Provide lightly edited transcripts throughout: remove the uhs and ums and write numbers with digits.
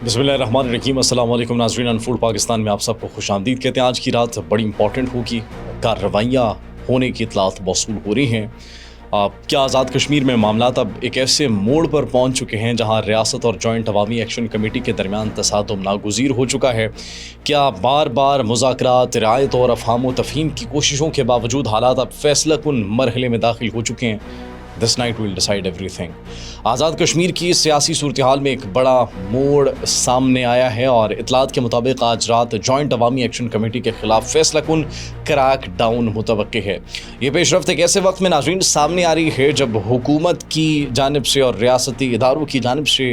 बिस्मिल्लाहिर्रहमानिर्रहीम। अस्सलाम वालेकुम नाज़रीन, अनफोल्ड पाकिस्तान में आप सबको खुश आमदीद कहते हैं। आज की रात बड़ी इंपॉर्टेंट होगी, कार्रवाइयाँ होने की इतलात मौसूल हो रही हैं। क्या आज़ाद कश्मीर में मामलात अब एक ऐसे मोड़ पर पहुँच चुके हैं जहाँ रियासत और जॉइंट अवामी एक्शन कमेटी के दरमियान तसादुम नागुज़ीर हो चुका है? क्या बार बार मुज़ाकरात, रियायत और अफ़हाम व तफ़हीम की कोशिशों के बावजूद हालात अब फ़ैसला कुन मरहले में दाखिल हो चुके हैं? This night will decide everything. आज़ाद कश्मीर की सियासी सूरत हाल में एक बड़ा मोड़ सामने आया है और इतलात के मुताबिक आज रात जॉइंट अवामी एक्शन कमेटी के खिलाफ फैसला कुन क्रैक डाउन मुतवक्के है। ये पेशरफ्त एक ऐसे वक्त में नाज़रीन सामने आ रही है जब हुकूमत की जानिब से और रियासती इदारों की जानिब से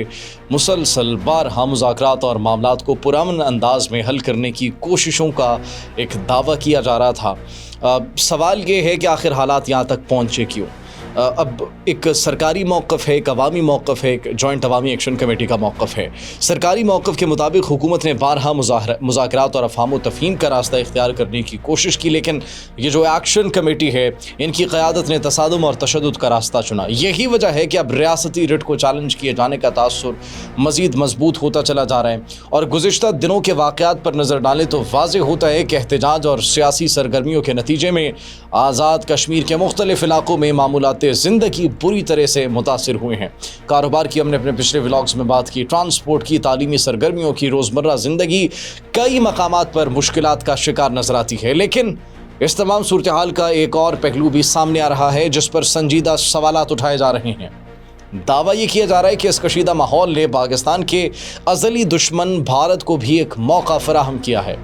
मुसलसल बारहा मुज़ाकरात और मामलात को पुरअमन अंदाज में हल करने की कोशिशों का एक दावा किया जा रहा था। सवाल ये है कि आखिर हालात यहाँ तक पहुँचे क्यों? अब एक सरकारी मौक़िफ़ है, एक अवामी मौक़िफ़ है, एक जॉइंट अवामी एक्शन कमेटी का मौक़िफ़ है। सरकारी मौक़िफ़ के मुताबिक हुकूमत ने बारहा मुज़ाकरात और अफ़हाम व तफ़हीम का रास्ता इख्तियार करने की कोशिश की, लेकिन ये जो एक्शन कमेटी है इनकी क़यादत ने तसादुम और तशद्दुद का रास्ता चुना। यही वजह है कि अब रियासती रिट को चैलेंज किए जाने का तासुर मज़ीद मजबूत होता चला जा रहा है और गुज़िश्ता दिनों के वाक़यात पर नज़र डालें तो वाज़ेह होता है कि एहतजाज और सियासी सरगर्मियों के नतीजे में आज़ाद कश्मीर के मुख्तलिफ़ इलाक़ों में मामूलात ज़िंदगी बुरी तरह से मुतासिर हुए हैं। कारोबार की हमने अपने पिछले व्लॉग्स में बात की, ट्रांसपोर्ट की, तालीमी सरगर्मियों की, रोज़मर्रा ज़िंदगी कई मकामात पर मुश्किलात का शिकार नजर आती है। लेकिन इस तमाम सूरत हाल का एक और पहलू भी सामने आ रहा है जिस पर संजीदा सवालात उठाए जा रहे हैं। दावा ये किया जा रहा है कि इस कशीदा माहौल ने पाकिस्तान के अज़ली दुश्मन भारत को भी एक मौका फराहम किया है।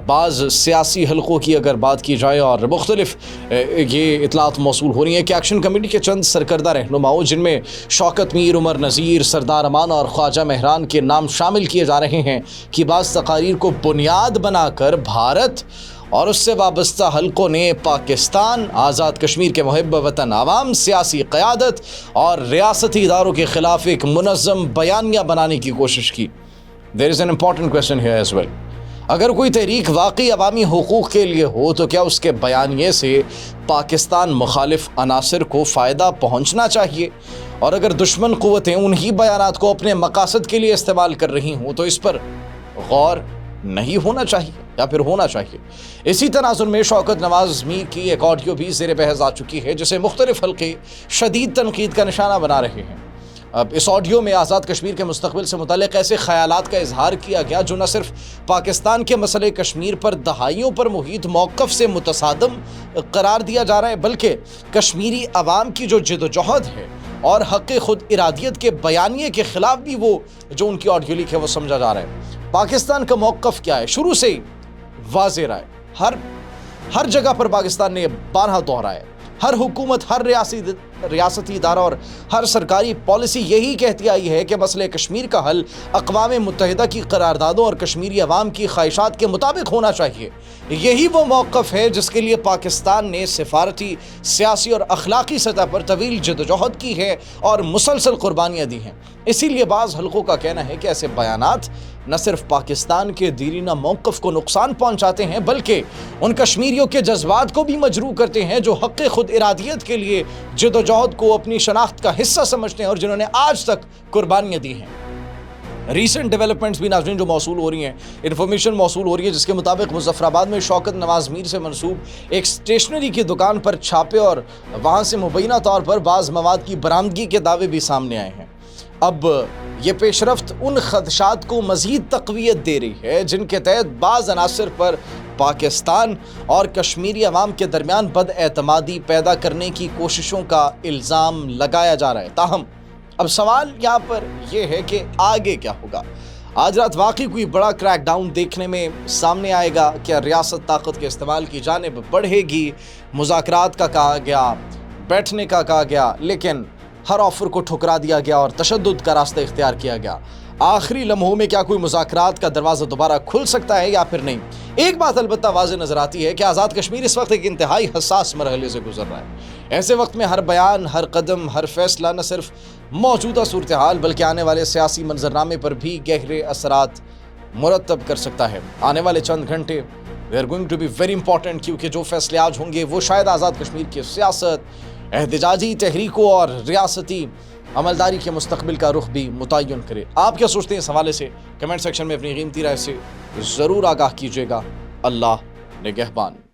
बाज़ सियासी हलकों की अगर बात की जाए और मुख्तलिफ ये इतलात मौसूल हो रही हैं कि एक्शन कमेटी के चंद सरकर्दा रहनुमाओं जिनमें शौकत मीर, उमर नज़ीर, सरदार अमान और ख्वाजा महरान के नाम शामिल किए जा रहे हैं कि बाज़ तकारीर को बुनियाद बनाकर भारत और उससे वाबस्ता हलकों ने पाकिस्तान, आज़ाद कश्मीर के मुहिब वतन आवाम, सियासी क़यादत और रियासती इदारों के ख़िलाफ़ एक मुनज़्ज़म बयानिया बनाने की कोशिश की। There is an important question here as well. अगर कोई तहरीक वाकई अवामी हुकूक़ के लिए हो तो क्या उसके बयानिए से पाकिस्तान मुखालिफ अनासर को फ़ायदा पहुँचना चाहिए? और अगर दुश्मन क़ुव्वतें उन्हीं बयानात को अपने मकासद के लिए इस्तेमाल कर रही हों तो इस पर गौर नहीं होना चाहिए या फिर होना चाहिए? इसी तनाज़ुर में शौकत नवाज़ मीर की एक ऑडियो भी ज़ेर बहस आ चुकी है जिसे मुख्तलिफ हल्के शदीद तनकीद का निशाना बना रहे हैं। अब इस ऑडियो में आज़ाद कश्मीर के मुस्तक़बिल से मुतल्लिक़ ऐसे ख़यालात का इजहार किया गया जो न सिर्फ पाकिस्तान के मसले कश्मीर पर दहाइयों पर मुहीत मौक़िफ़ से मुतसादम करार दिया जा रहा है, बल्कि कश्मीरी अवाम की जो जिदोजहद है और हक़ खुद इरादियत के बयानिए के ख़िलाफ़ भी वो जो उनकी ऑडियो लीक है वो समझा जा रहा है। पाकिस्तान का मौक़िफ़ क्या है शुरू से ही वाज़ेह रहा है। हर जगह पर पाकिस्तान ने बारहा दोहराया, हर हुकूमत, हर रियासती इदारा और हर सरकारी पॉलिसी यही कहती आई है कि मसले कश्मीर का हल अक़वाम मुत्तहिदा की करारदादों और कश्मीरी अवाम की ख्वाहिशात के मुताबिक होना चाहिए। यही वो मौक़िफ़ है जिसके लिए पाकिस्तान ने सिफारती, सियासी और अखलाक़ी सतह पर तवील जदोजहद की है और मुसलसल कुर्बानियाँ दी हैं। इसीलिए बाज़ हलकों का कहना है कि ऐसे बयानात न सिर्फ पाकिस्तान के दीरीना मौक़िफ़ को नुकसान पहुँचाते हैं बल्कि उन कश्मीरियों के जज्बात को भी मजरूह करते हैं जो हक़ खुद इरादियत के लिए जदोजहद को अपनी शनाख्त का हिस्सा समझते हैं और जिन्होंने आज तक कुर्बानियाँ दी हैं। रीसेंट डेवलपमेंट्स भी नाज़रीन जो मौसूल हो रही हैं, इन्फॉर्मेशन मौसूल हो रही है जिसके मुताबिक मुज़फ़्फ़राबाद में शौकत नवाज़ मीर से मनसूब एक स्टेशनरी की दुकान पर छापे और वहाँ से मुबैना तौर पर बाज़ मवाद की बरामदगी के दावे भी सामने आए हैं। अब ये पेशरफ्त उन खदशात को मज़ीद तक़वियत दे रही है जिनके तहत बाज़ अनासर पर पाकिस्तान और कश्मीरी अवाम के दरमियान बदएतमादी पैदा करने की कोशिशों का इल्ज़ाम लगाया जा रहा है। ताहम अब सवाल यहाँ पर यह है कि आगे क्या होगा? आज रात वाकई कोई बड़ा क्रैक डाउन देखने में सामने आएगा? क्या रियासत ताकत के इस्तेमाल की जानिब बढ़ेगी? मुज़ाकरात का कहा गया, बैठने का कहा गया, लेकिन हर ऑफ़र को ठुकरा दिया गया और तशद्दुद का रास्ता इख्तियार किया गया। आखिरी लम्हों में क्या कोई मुज़ाकरात का दरवाज़ा दोबारा खुल सकता है या फिर नहीं? एक बात अलबत्ता वाज़ेह नज़र आती है कि आज़ाद कश्मीर इस वक्त एक इंतहाई हसास मरहले से गुजर रहा है। ऐसे वक्त में हर बयान, हर कदम, हर फैसला न सिर्फ मौजूदा सूरत हाल बल्कि आने वाले सियासी मंजरनामे पर भी गहरे असरात मुरतब कर सकता है। आने वाले चंद घंटे they are going to be very important क्योंकि जो फैसले आज होंगे वो शायद आज़ाद कश्मीर की सियासत, एहतजाजी तहरीकों और रियासती عملداری کے مستقبل کا رخ بھی متعین کرے۔ آپ کیا سوچتے ہیں اس حوالے سے؟ کمنٹ سیکشن میں اپنی قیمتی رائے سے ضرور آگاہ کیجیے گا۔ اللہ نگہبان۔